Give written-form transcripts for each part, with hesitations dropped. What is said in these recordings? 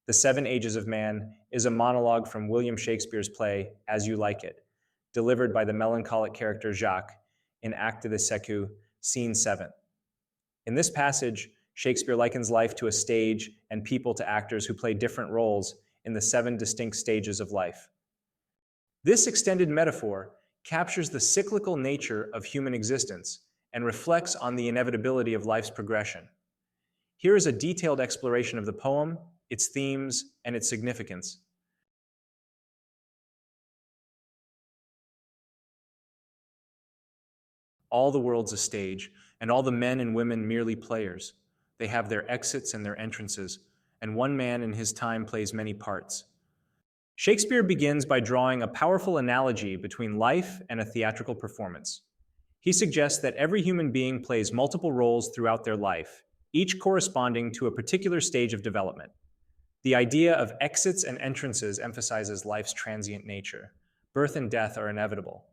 The Seven Ages of Man is a monologue from William Shakespeare's play As You Like It, delivered by the melancholic character Jacques in Acte de Secu, Scene 7. In this passage, Shakespeare likens life to a stage and people to actors who play different roles in the seven distinct stages of life. This extended metaphor captures the cyclical nature of human existence and reflects on the inevitability of life's progression. Here is a detailed exploration of the poem, its themes, and its significance. All the world's a stage, and all the men and women merely players. They have their exits and their entrances, and one man in his time plays many parts. Shakespeare begins by drawing a powerful analogy between life and a theatrical performance. He suggests that every human being plays multiple roles throughout their life, each corresponding to a particular stage of development. The idea of exits and entrances emphasizes life's transient nature. Birth and death are inevitable.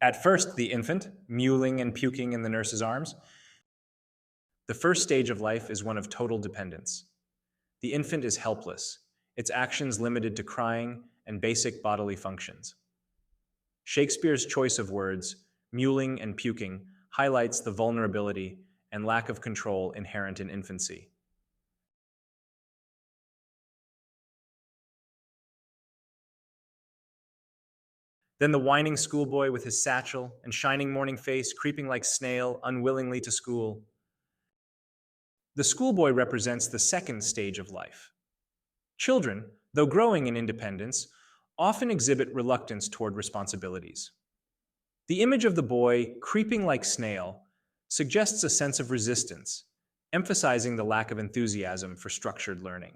At first, the infant, mewling and puking in the nurse's arms. The first stage of life is one of total dependence. The infant is helpless, its actions limited to crying and basic bodily functions. Shakespeare's choice of words, mewling and puking, highlights the vulnerability and lack of control inherent in infancy. Then the whining schoolboy with his satchel and shining morning face creeping like snail unwillingly to school. The schoolboy represents the second stage of life. Children, though growing in independence, often exhibit reluctance toward responsibilities. The image of the boy creeping like snail suggests a sense of resistance, emphasizing the lack of enthusiasm for structured learning.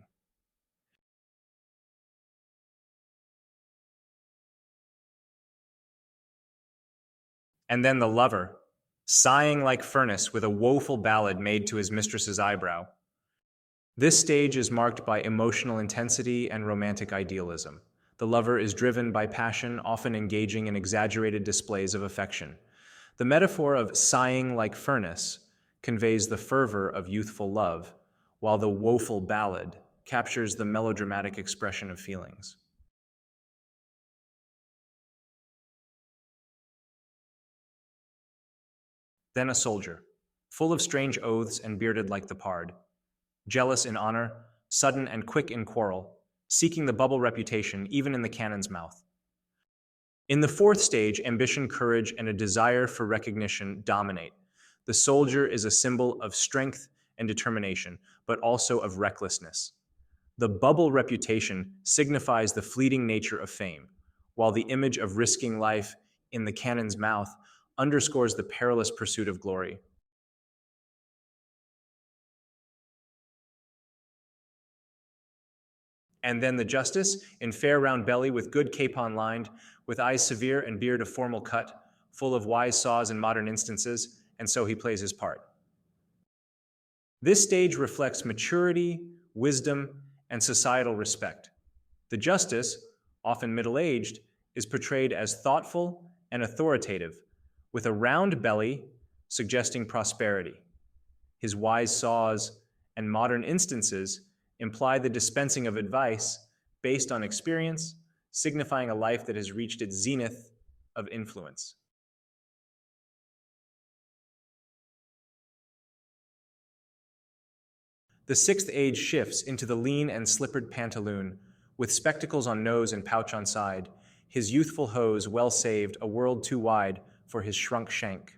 And then the lover, sighing like furnace with a woeful ballad made to his mistress's eyebrow. This stage is marked by emotional intensity and romantic idealism. The lover is driven by passion, often engaging in exaggerated displays of affection. The metaphor of sighing like furnace conveys the fervor of youthful love, while the woeful ballad captures the melodramatic expression of feelings. Then a soldier, full of strange oaths and bearded like the pard, jealous in honor, sudden and quick in quarrel, seeking the bubble reputation even in the cannon's mouth. In the fourth stage, ambition, courage, and a desire for recognition dominate. The soldier is a symbol of strength and determination, but also of recklessness. The bubble reputation signifies the fleeting nature of fame, while the image of risking life in the cannon's mouth underscores the perilous pursuit of glory. And then the justice, in fair round belly with good capon lined, with eyes severe and beard of formal cut, full of wise saws and modern instances, and so he plays his part. This stage reflects maturity, wisdom, and societal respect. The justice, often middle-aged, is portrayed as thoughtful and authoritative, with a round belly suggesting prosperity. His wise saws and modern instances imply the dispensing of advice based on experience, signifying a life that has reached its zenith of influence. The sixth age shifts into the lean and slippered pantaloon, with spectacles on nose and pouch on side, his youthful hose well saved a world too wide for his shrunk shank.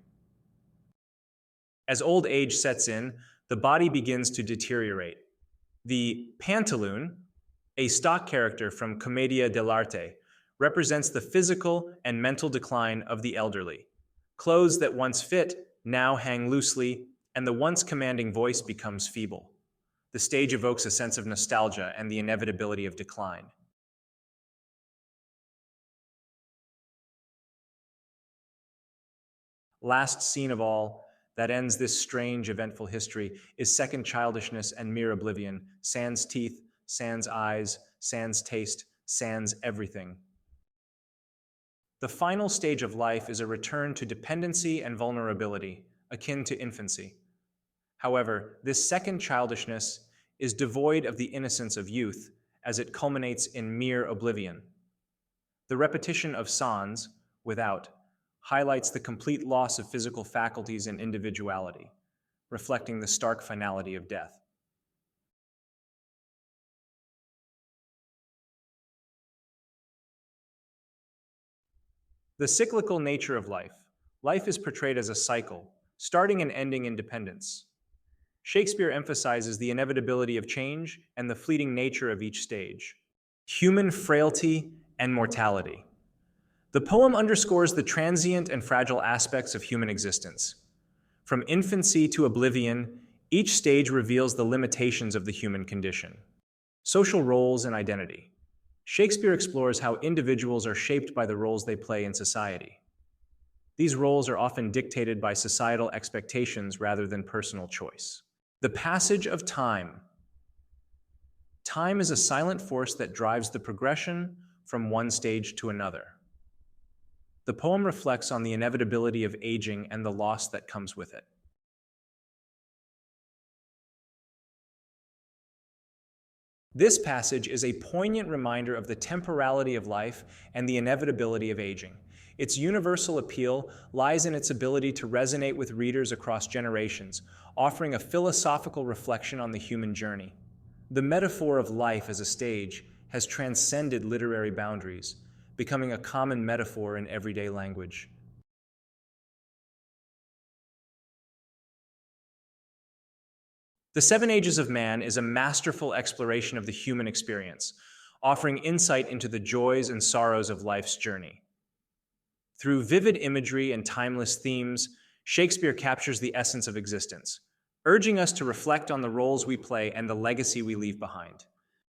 As old age sets in, the body begins to deteriorate. The pantaloon, a stock character from Commedia dell'arte, represents the physical and mental decline of the elderly. Clothes that once fit now hang loosely, and the once commanding voice becomes feeble. The stage evokes a sense of nostalgia and the inevitability of decline. Last scene of all, that ends this strange, eventful history, is second childishness and mere oblivion, sans teeth, sans eyes, sans taste, sans everything. The final stage of life is a return to dependency and vulnerability, akin to infancy. However, this second childishness is devoid of the innocence of youth, as it culminates in mere oblivion. The repetition of sans, without, highlights the complete loss of physical faculties and individuality, reflecting the stark finality of death. The cyclical nature of life. Life is portrayed as a cycle, starting and ending in dependence. Shakespeare emphasizes the inevitability of change and the fleeting nature of each stage. Human frailty and mortality. The poem underscores the transient and fragile aspects of human existence. From infancy to oblivion, each stage reveals the limitations of the human condition. Social roles and identity. Shakespeare explores how individuals are shaped by the roles they play in society. These roles are often dictated by societal expectations rather than personal choice. The passage of time. Time is a silent force that drives the progression from one stage to another. The poem reflects on the inevitability of aging and the loss that comes with it. This passage is a poignant reminder of the temporality of life and the inevitability of aging. Its universal appeal lies in its ability to resonate with readers across generations, offering a philosophical reflection on the human journey. The metaphor of life as a stage has transcended literary boundaries, becoming a common metaphor in everyday language. The Seven Ages of Man is a masterful exploration of the human experience, offering insight into the joys and sorrows of life's journey. Through vivid imagery and timeless themes, Shakespeare captures the essence of existence, urging us to reflect on the roles we play and the legacy we leave behind.